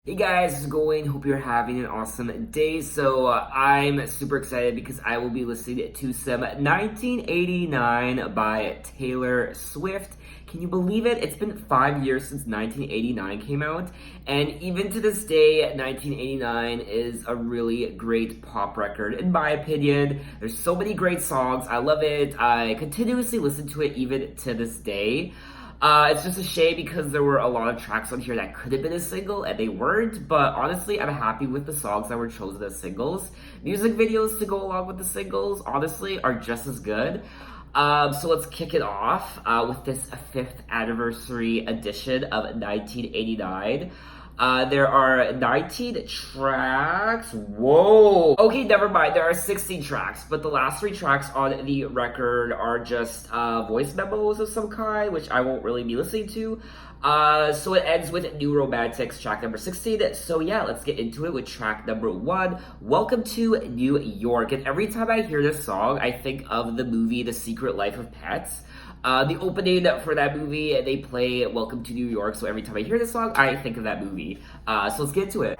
Hey guys, how's it going? Hope you're having an awesome day. I'm super excited because I will be listening to some 1989 by Taylor Swift. Can you believe it? It's been 5 years since 1989 came out, and even to this day, 1989 is a really great pop record in my opinion. There's so many great songs. I love it. I continuously listen to it even to this day. It's just a shame because there were a lot of tracks on here that could have been a single and they weren't, but honestly, I'm happy with the songs that were chosen as singles. Music videos to go along with the singles, honestly, are just as good. So let's kick it off with this 5th anniversary edition of 1989. There are 19 tracks. Whoa! Okay, never mind. There are 16 tracks, but the last 3 tracks on the record are just voice memos of some kind, which I won't really be listening to. So it ends with New Romantics, track number 16. So yeah, let's get into it with track number 1, Welcome to New York. And every time I hear this song, I think of the movie The Secret Life of Pets. The opening for that movie, they play Welcome to New York, so every time I hear this song, I think of that movie. So let's get into it.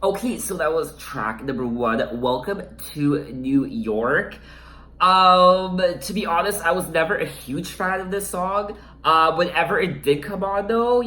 Okay, so that was track number 1, Welcome to New York. To be honest, I was never a huge fan of this song. Whenever it did come on though,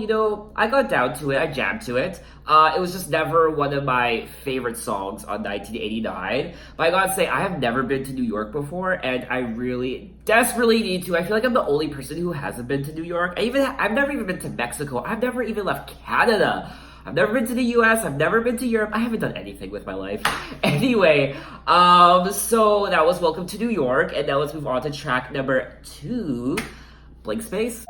I got down to it, I jammed to it. It was just never one of my favorite songs on 1989. But I gotta say, I have never been to New York before, and I really desperately need to. I feel like I'm the only person who hasn't been to New York. I've never even been to Mexico. I've never even left Canada. I've never been to the US, I've never been to Europe, I haven't done anything with my life. Anyway, so that was Welcome to New York, and now let's move on to track number 2, Blank Space.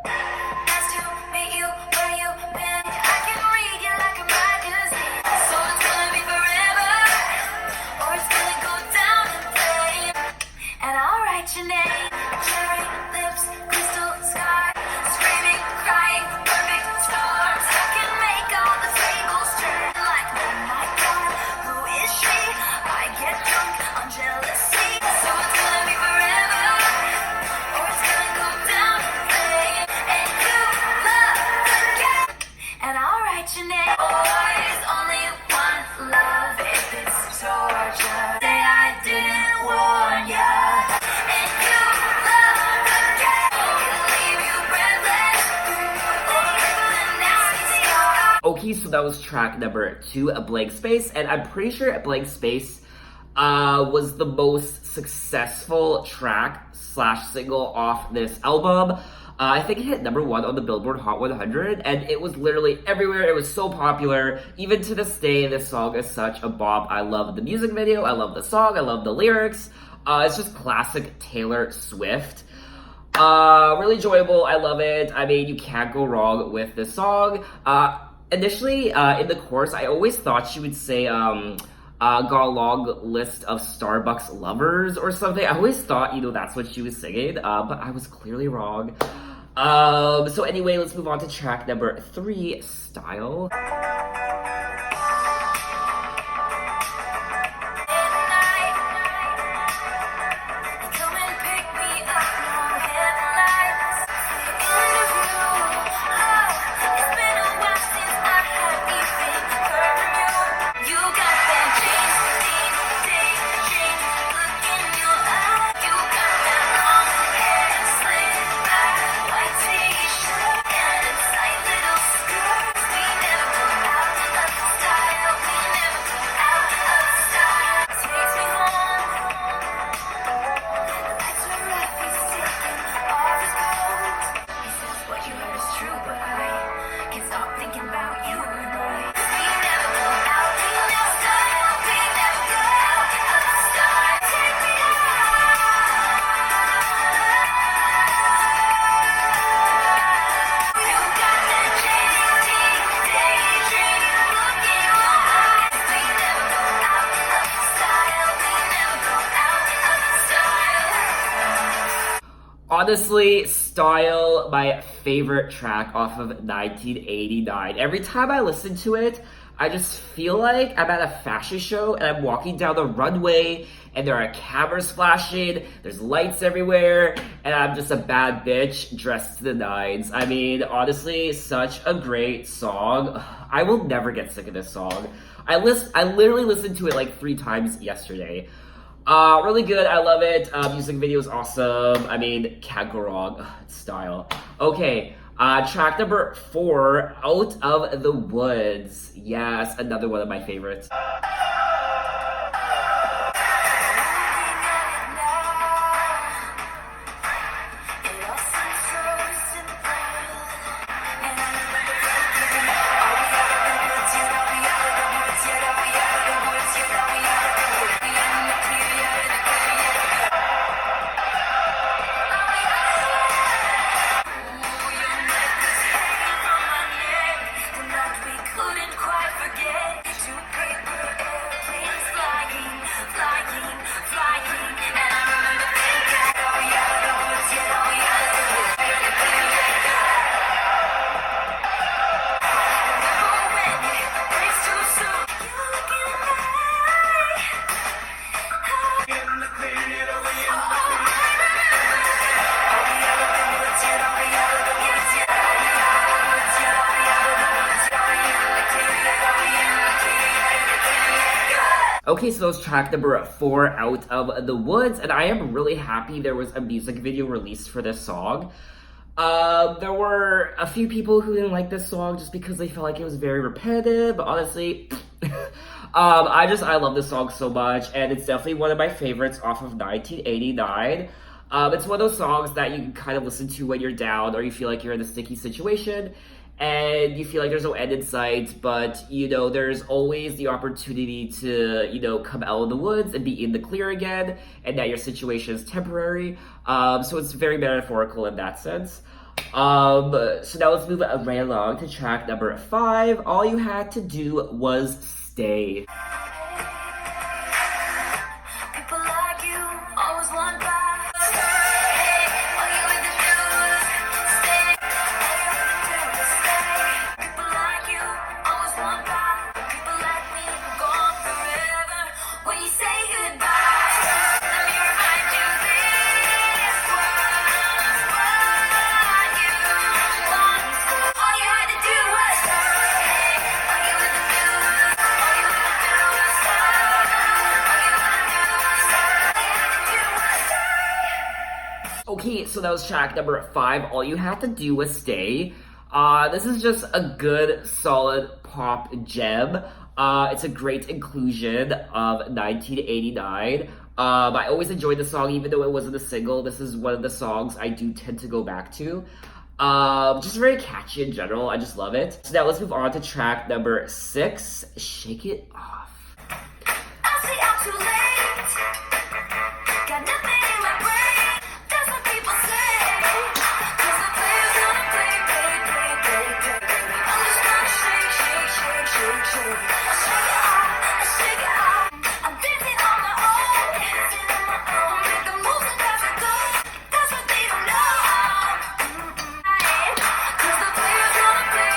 Okay, so that was track number 2, A Blank Space, and I'm pretty sure A Blank Space was the most successful track / single off this album. I think it hit number 1 on the Billboard Hot 100, and it was literally everywhere. It was so popular. Even to this day, this song is such a bop. I love the music video, I love the song, I love the lyrics. It's just classic Taylor Swift. Really enjoyable, I love it. I mean, you can't go wrong with this song. Initially, in the chorus, I always thought she would say, got a long list of Starbucks lovers or something. I always thought, that's what she was singing, but I was clearly wrong. So anyway, let's move on to track number 3, Style. Honestly, Style, my favorite track off of 1989. Every time I listen to it, I just feel like I'm at a fashion show and I'm walking down the runway and there are cameras flashing, there's lights everywhere, and I'm just a bad bitch dressed to the nines. I mean, honestly, such a great song. I will never get sick of this song. I literally listened to it like 3 times yesterday. Really good. I love it. Music video is awesome. I mean, can't go wrong. Ugh, it's Style. Okay. Track number 4, Out of the Woods. Yes, another one of my favorites. Okay, so that was track number 4, Out of the Woods, and I am really happy there was a music video released for this song. There were a few people who didn't like this song just because they felt like it was very repetitive, but honestly, I love this song so much, and it's definitely one of my favorites off of 1989. It's one of those songs that you can kind of listen to when you're down or you feel like you're in a sticky situation and you feel like there's no end in sight, but you know, there's always the opportunity to, you know, come out of the woods and be in the clear again, and that your situation is temporary. So it's very metaphorical in that sense. So now let's move right along to track number 5. All You Had to Do Was Stay. People like you always want back. Okay, so that was track number 5. All You Had to Do Was Stay. This is just a good, solid pop gem. It's a great inclusion of 1989. I always enjoyed the song, even though it wasn't a single. This is one of the songs I do tend to go back to. Just very catchy in general. I just love it. So now let's move on to track number 6, Shake It Off. I see I'm too late. Got nothing in my brain. That's what people say. 'Cause the players gonna play. I'm just gonna shake. Shake it off. I'm dancing on my own. Make the moves and that's it go. That's what they don't know. 'Cause the players gonna play.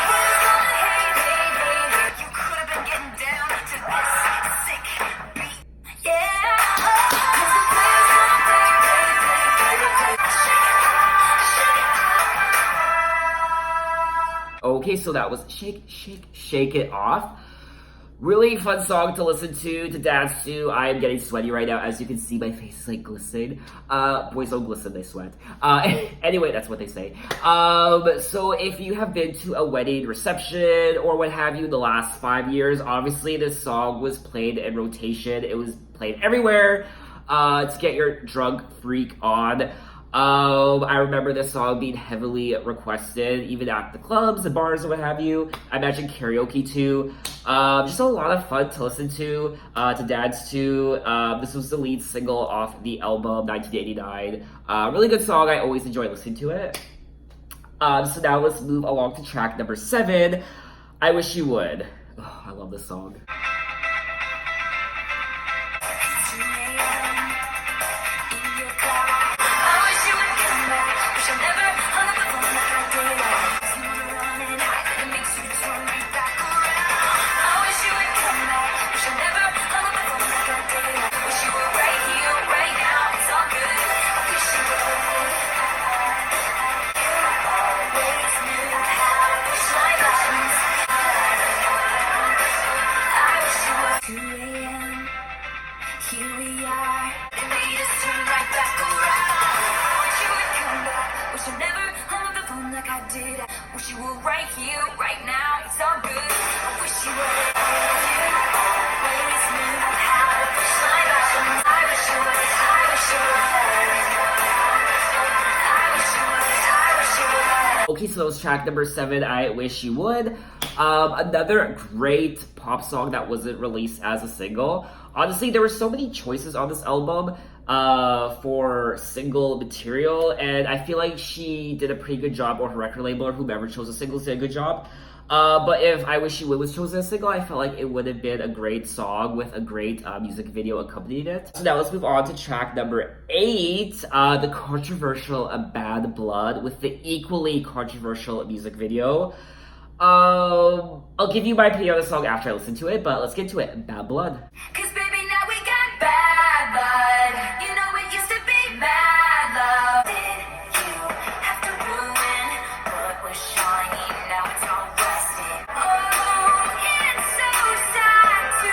Haters gonna hate. You could have been getting down to this sick beat. Yeah. 'Cause the players gonna play. Okay, so that was Shake It Off. Really fun song to listen to dance to. I am getting sweaty right now. As you can see, my face is like glistening. Boys don't glisten, they sweat. Anyway, that's what they say. So if you have been to a wedding reception or what have you in the last 5 years, obviously this song was played in rotation. It was played everywhere to get your drunk freak on. I remember this song being heavily requested, even at the clubs and bars and what have you. I imagine karaoke too. Just a lot of fun to listen to dance to. This was the lead single off the album 1989. Really good song. I always enjoy listening to it. So now let's move along to track number 7, I Wish You Would. Oh, I love this song. In your car. right here, right now. It's all good. I wish you would. You always knew how to push my buttons. I wish you would. I wish you would. I wish you would. I wish you would. Okay, so that was track number 7, I Wish You Would. Another great pop song that wasn't released as a single. Honestly, there were so many choices on this album for single material, and I feel like she did a pretty good job, or her record label, or whomever chose the singles did a good job. But if I Wish You Would was chosen as a single, I felt like it would have been a great song with a great music video accompanying it. So now let's move on to track number 8, the controversial Bad Blood, with the equally controversial music video. I'll give you my opinion on the song after I listen to it, but let's get to it. Bad Blood. 'Cause baby, now we got bad blood. You know it used to be mad love. Did you have to ruin what was shiny? Now it's all rusted. Oh, it's so sad to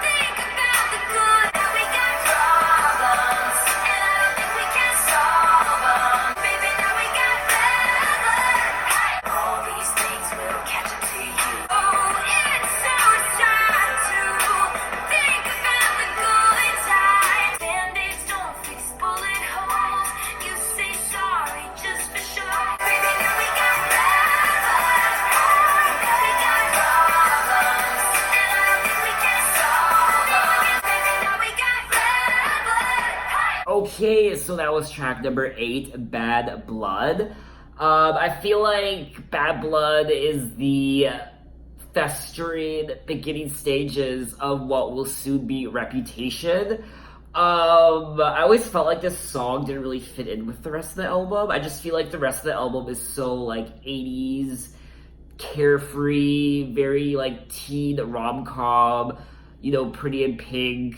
think about the good. Now we got problems, and I don't think we can solve them. Baby, now we got bad blood. Hey. All these things will catch up to you. Oh, it's so sad to think about the good times. Band-aids don't fix bullet holes. You say sorry just for sure. Baby, now we got bad blood. Now we got problems, and I don't think we can solve them. Baby, now we got bad blood. Hey. Okay, so that was track number 8, Bad Blood. I feel like Bad Blood is the festering beginning stages of what will soon be Reputation. I always felt like this song didn't really fit in with the rest of the album. I just feel like the rest of the album is so like 80s, carefree, very like teen rom-com, you know, Pretty in Pink,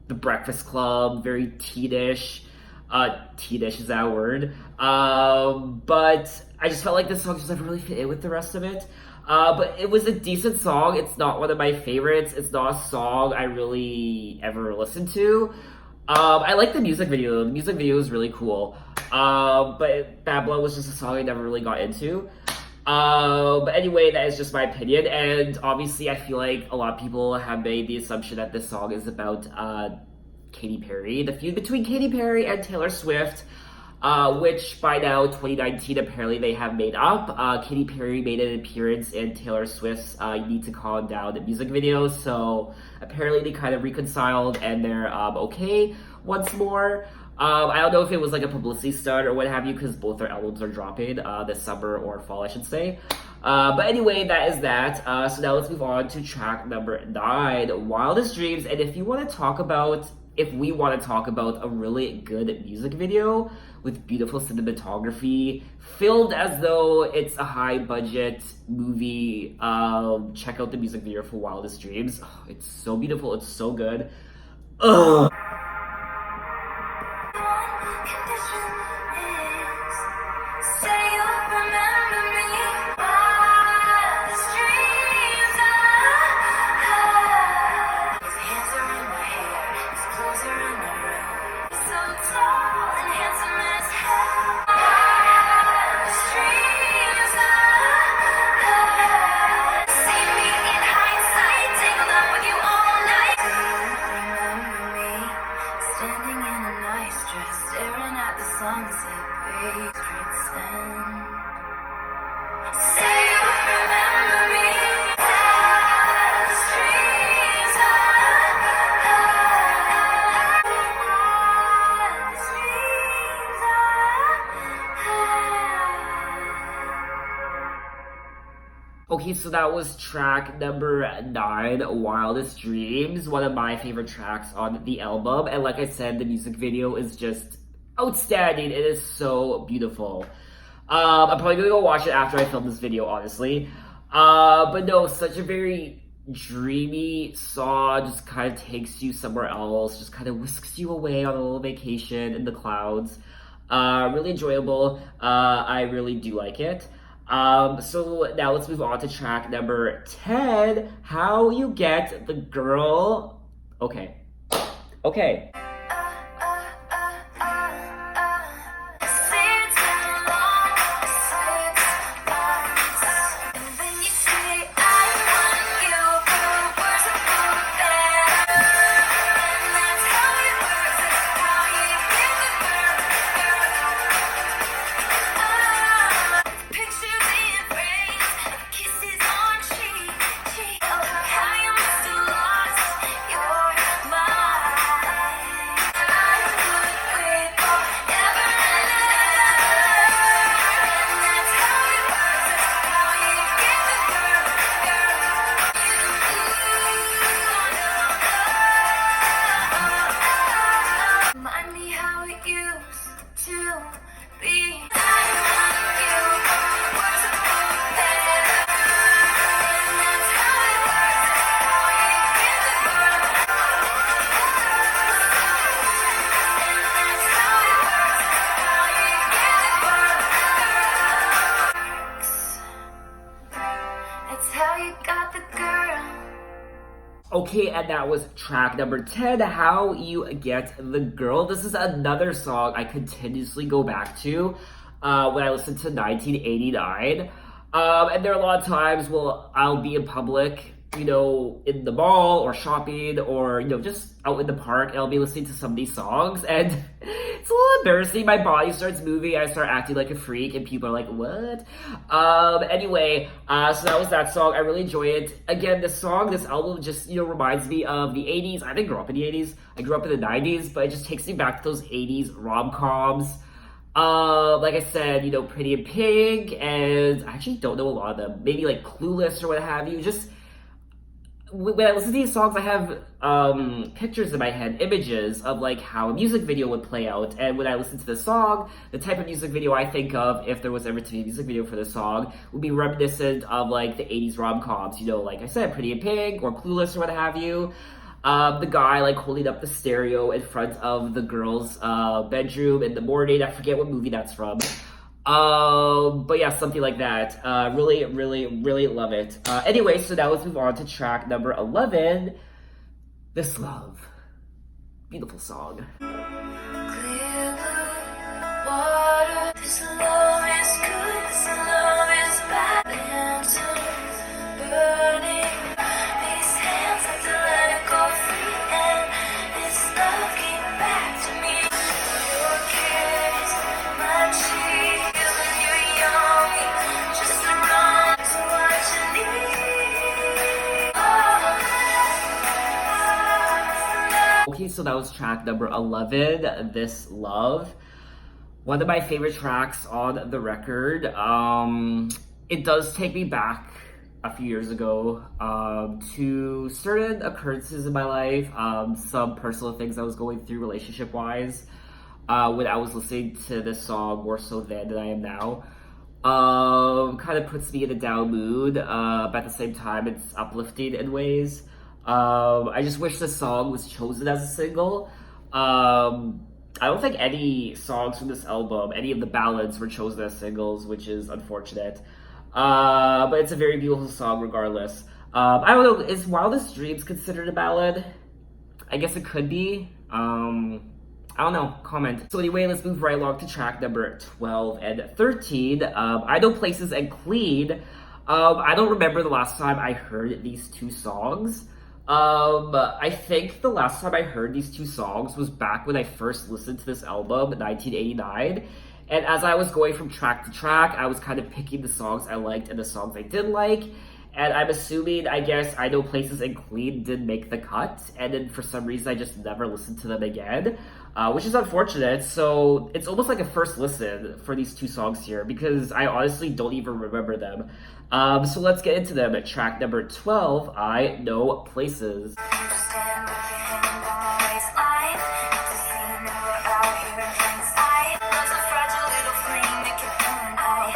The Breakfast Club, very teenish. Teenish, is that a word? But I just felt like this song just never really fit in with the rest of it. But it was a decent song. It's not one of my favorites. It's not a song I really ever listened to. I like the music video. The music video is really cool. But Bad Blood was just a song I never really got into. But anyway, that is just my opinion. And obviously, I feel like a lot of people have made the assumption that this song is about Katy Perry, the feud between Katy Perry and Taylor Swift, which by now, 2019, apparently they have made up. Katy Perry made an appearance in Taylor Swift's You Need to Calm Down the music video, so apparently they kind of reconciled and they're okay once more. I don't know if it was like a publicity stunt or what have you, because both their albums are dropping this summer or fall, I should say. But anyway, that is that. So now let's move on to track number 9, Wildest Dreams. And if we want to talk about a really good music video with beautiful cinematography, filmed as though it's a high budget movie, check out the music video for Wildest Dreams. Oh, it's so beautiful, it's so good. Ugh. Condition is, say you'll remember me. Wildest dreams I had. His hands are in my hair, his clothes are in my room. He's so tall and handsome as hell. Wildest dreams I had. See me in hindsight, tangled up with you all night. Do you remember me? Standing in a nice dress, staring at the sunset, Bay Street Stand. Say you remember me. Wildest dreams I had. Wildest dreams I had. Okay, so that was track number 9, Wildest Dreams, one of my favorite tracks on the album. And like I said, the music video is just outstanding. It is so beautiful. I'm probably gonna go watch it after I film this video, honestly. But no, such a very dreamy song, just kind of takes you somewhere else, just kind of whisks you away on a little vacation in the clouds. Really enjoyable. I really do like it. So now let's move on to track number 10, How You Get the Girl. Okay. Okay, and that was track number 10, How You Get the Girl. This is another song I continuously go back to when I listen to 1989. And there are a lot of times, well, I'll be in public, in the mall or shopping or, just out in the park, and I'll be listening to some of these songs. And it's a little embarrassing. My body starts moving. I start acting like a freak, and people are like, what? Anyway, so that was that song. I really enjoy it. Again, this album just, reminds me of the 80s. I didn't grow up in the 80s. I grew up in the 90s, but it just takes me back to those 80s rom-coms. Like I said, Pretty in Pink, and I actually don't know a lot of them. Maybe like Clueless or what have you. Just when I listen to these songs, I have pictures in my head, images of like how a music video would play out. And when I listen to the song, the type of music video I think of, if there was ever to be a music video for the song, would be reminiscent of like the 80s rom-coms. Like I said, Pretty in Pink or Clueless or what have you. The guy like holding up the stereo in front of the girl's bedroom in the morning. I forget what movie that's from. But yeah, something like that. Really, really, really love it. Anyway, so now let's move on to track number 11, This Love. Beautiful song. Clear blue water. This love is good. This love is bad. Lanterns burning. These hands have to let it go free. And this love came back to me. Your kiss, my cheek. When you're young, just run to what you need. Okay, so that was track number 11, This Love. One of my favorite tracks on the record. It does take me back a few years ago to certain occurrences in my life, some personal things I was going through relationship-wise when I was listening to this song more so then than I am now. Kind of puts me in a down mood, but at the same time it's uplifting in ways. I just wish the song was chosen as a single. I don't think any songs from this album, any of the ballads were chosen as singles, which is unfortunate. But it's a very beautiful song regardless. I don't know, is Wildest Dreams considered a ballad? I guess it could be. I don't know, comment. So anyway, let's move right along to track number 12 and 13. I Know Places and Clean. I don't remember the last time I heard these two songs. I think the last time I heard these two songs was back when I first listened to this album in 1989. And as I was going from track to track, I was kind of picking the songs I liked and the songs I didn't like. And I'm assuming, I guess, I Know Places and Clean did make the cut. And then for some reason, I just never listened to them again, which is unfortunate. So it's almost like a first listen for these two songs here because I honestly don't even remember them. So let's get into them. At track number 12, I Know Places. Stand with your hand on my waistline. To see me we're out here in plain sight. Love's a fragile little flame that can burn. I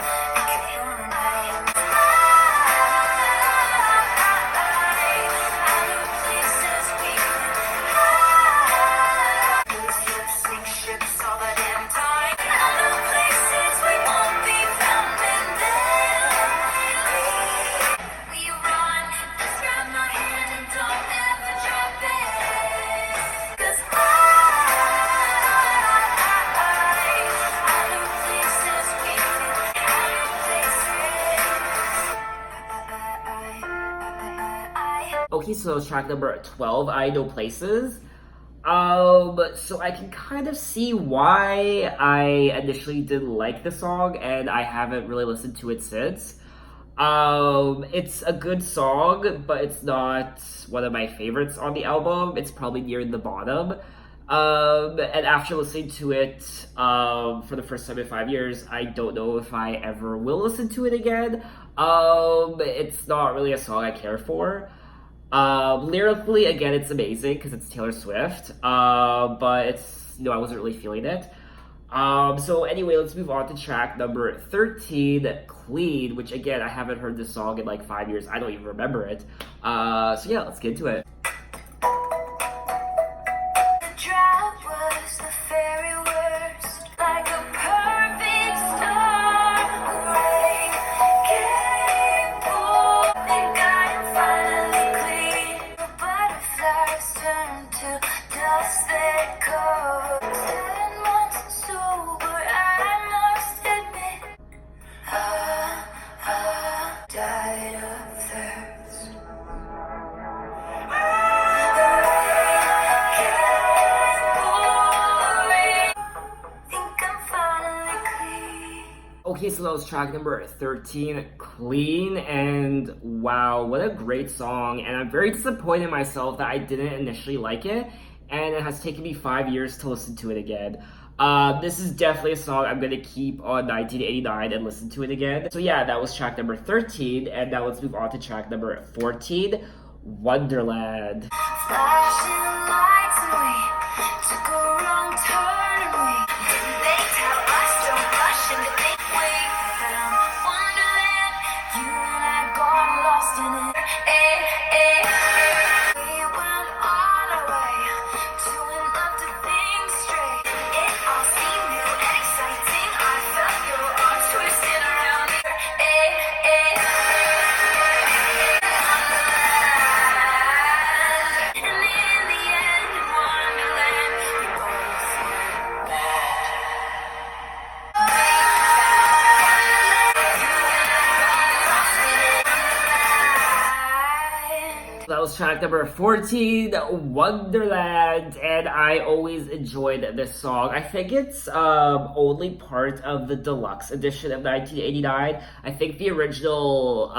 know places we can hide. Lose hips, sink ships all the damn time. I know places we won't be found in them. We run, just grab my hand and don't ever drop it. 'Cause I know places we can, I know places. Okay, so track number 12, I Know Places. So I can kind of see why I initially didn't like the song, and I haven't really listened to it since. It's a good song, but it's not one of my favorites on the album. It's probably near the bottom. And after listening to it for the first time in 5 years, I don't know if I ever will listen to it again. It's not really a song I care for. Lyrically, again, it's amazing because it's Taylor Swift, but it's, I wasn't really feeling it. So anyway, let's move on to track number 13, Clean, which again, I haven't heard this song in like 5 years. I don't even remember it. So yeah, let's get into it. The drought was the very worst, like a perfect storm. Rain came, poured, think I'm finally clean. But Okay, so that was track number 13, Clean, and wow, what a great song. And I'm very disappointed in myself that I didn't initially like it, and it has taken me 5 years to listen to it again. This is definitely a song I'm gonna keep on 1989 and listen to it again. So yeah, that was track number 13, and now let's move on to track number 14, Wonderland. Flashing lights and we took a wrong turn and we didn't they tell us don't rush into big we found Wonderland. You and I got lost in it. We went all our way, doing love to things straight. It all seemed new and exciting. I felt your arms twisting around me. And in the end, Wonderland, we both went bad. That was track number 14, Wonderland, and I always enjoyed this song. I think it's only part of the deluxe edition of 1989. I think the original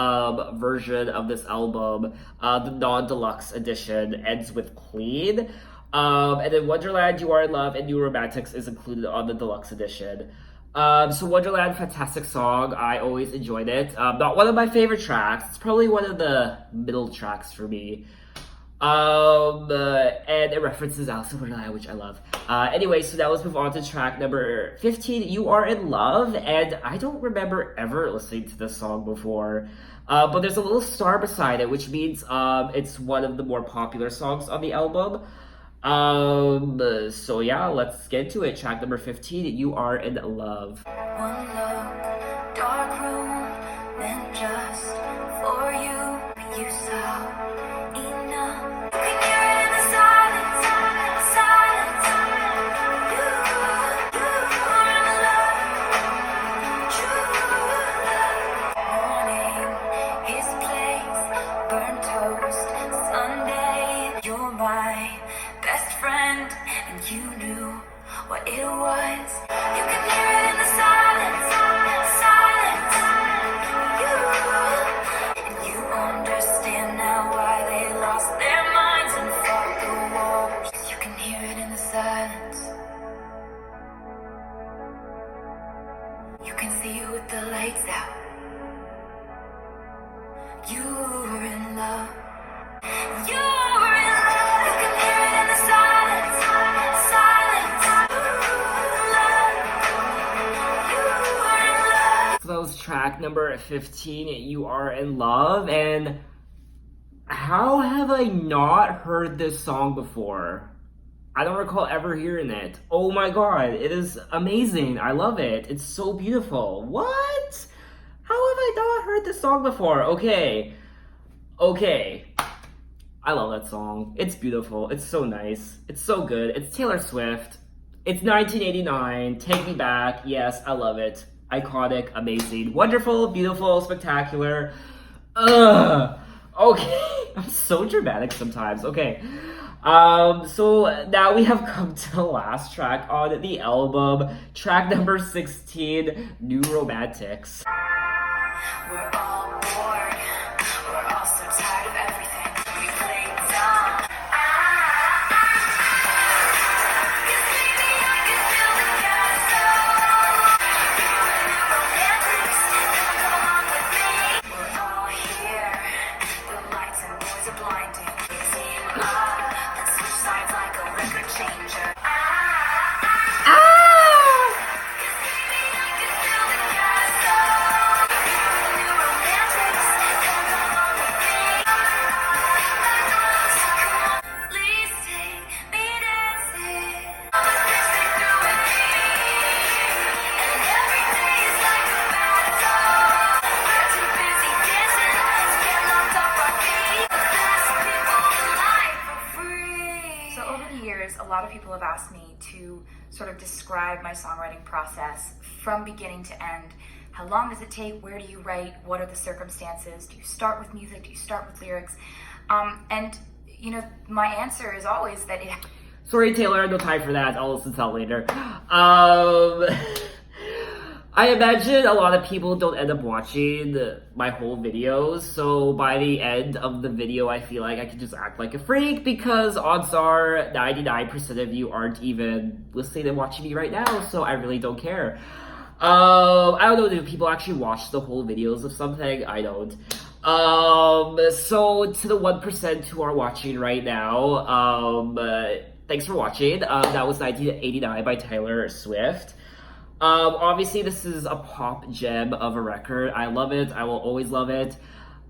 version of this album, the non-deluxe edition, ends with Clean. And then Wonderland, You Are in Love, and New Romantics is included on the deluxe edition. So Wonderland, fantastic song. I always enjoyed it. Not one of my favorite tracks. It's probably one of the middle tracks for me. And it references Alice in Wonderland, which I love. Anyway, so now let's move on to track number 15, You Are in Love. And I don't remember ever listening to this song before. But there's a little star beside it, which means it's one of the more popular songs on the album. So yeah, let's get into it. Track number 15, You Are in Love. One look, dark room, meant just for you. But you saw enough. You can hear it in the silence, silence. You are in love, true love. Morning, his place, burnt toast, Sunday. You're my best friend, and you knew what it was. You can hear it in the silence, silence. And you understand now why they lost their minds and fought the wars. 'Cause you can hear it in the silence. You can see it with the lights out. You were in love. You were in love. You can hear it in the silence, silence. You were in love. So that was track number 15, You Are in Love. And how have I not heard this song before? I don't recall ever hearing it. Oh my god, it is amazing. I love it. It's so beautiful. What? How have I not heard this song before? Okay. I love that song. It's beautiful. It's so nice. It's so good. It's Taylor Swift. It's 1989. Take me back. Yes, I love it. Iconic, amazing, wonderful, beautiful, spectacular. Okay. I'm so dramatic sometimes. Okay. So now we have come to the last track on the album. Track number 16, New Romantics. We're all bored. We're all so tired of everything. We play dumb. 'Cause maybe I can feel the castle. New romantics, come along with me. We're all here. The lights and boys are blinding. Team up. Let's switch sides like a record changer. 'Cause maybe I can feel the castle. New romantics, come along with me. Please take me dancing. Let's stick through with me. And every day is like a battle. We're too busy dancing to get locked up our feet. The best people in life are free. So over the years, a lot of people have asked me to sort of describe my songwriting process from beginning to end. How long does it take? Where do you write? What are the circumstances? Do you start with music? Do you start with lyrics? And you know, my answer is always that it. Sorry, Taylor, no time for that. I'll listen to that later. I imagine a lot of people don't end up watching my whole videos, so by the end of the video, I feel like I can just act like a freak because odds are 99% of you aren't even listening and watching me right now, so I really don't care. I don't know, do people actually watch the whole videos of something? I don't. So to the 1% who are watching right now, thanks for watching. That was 1989 by Taylor Swift. Obviously this is a pop gem of a record. I love it. I will always love it.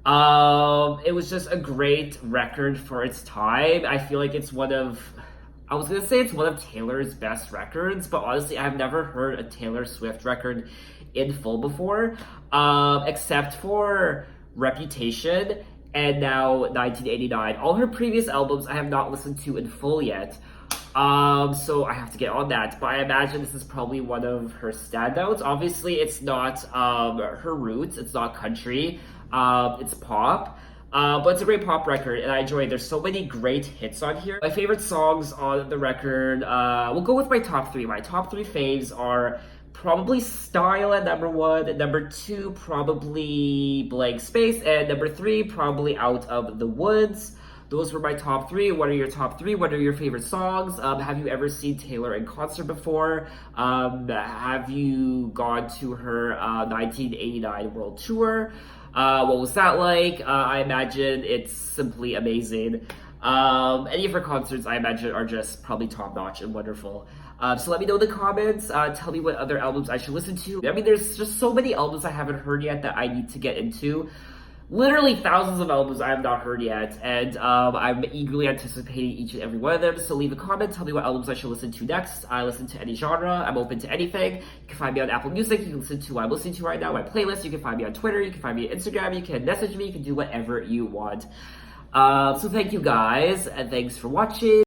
It was just a great record for its time. I feel like it's one of, I was gonna say it's one of Taylor's best records, but honestly, I've never heard a Taylor Swift record in full before, except for Reputation and now 1989. All her previous albums I have not listened to in full yet. So I have to get on that, but I imagine this is probably one of her standouts. Obviously, it's not, her roots, it's not country, it's pop, but it's a great pop record, and I enjoy it. There's so many great hits on here. My favorite songs on the record, we'll go with my top three. My top three faves are probably Style at number 1, at number 2, probably Blank Space, and number 3, probably Out of the Woods. Those were my top three. What are your top three? What are your favorite songs? Have you ever seen Taylor in concert before? Have you gone to her 1989 World Tour? What was that like? I imagine it's simply amazing. Any of her concerts, I imagine, are just probably top-notch and wonderful. So let me know in the comments. Tell me what other albums I should listen to. I mean, there's just so many albums I haven't heard yet that I need to get into. Literally thousands of albums I have not heard yet, and I'm eagerly anticipating each and every one of them, so leave a comment, tell me what albums I should listen to next. I listen to any genre, I'm open to anything. You can find me on Apple Music, you can listen to what I'm listening to right now, my playlist, you can find me on Twitter, you can find me on Instagram, you can message me, you can do whatever you want. So thank you guys, and thanks for watching.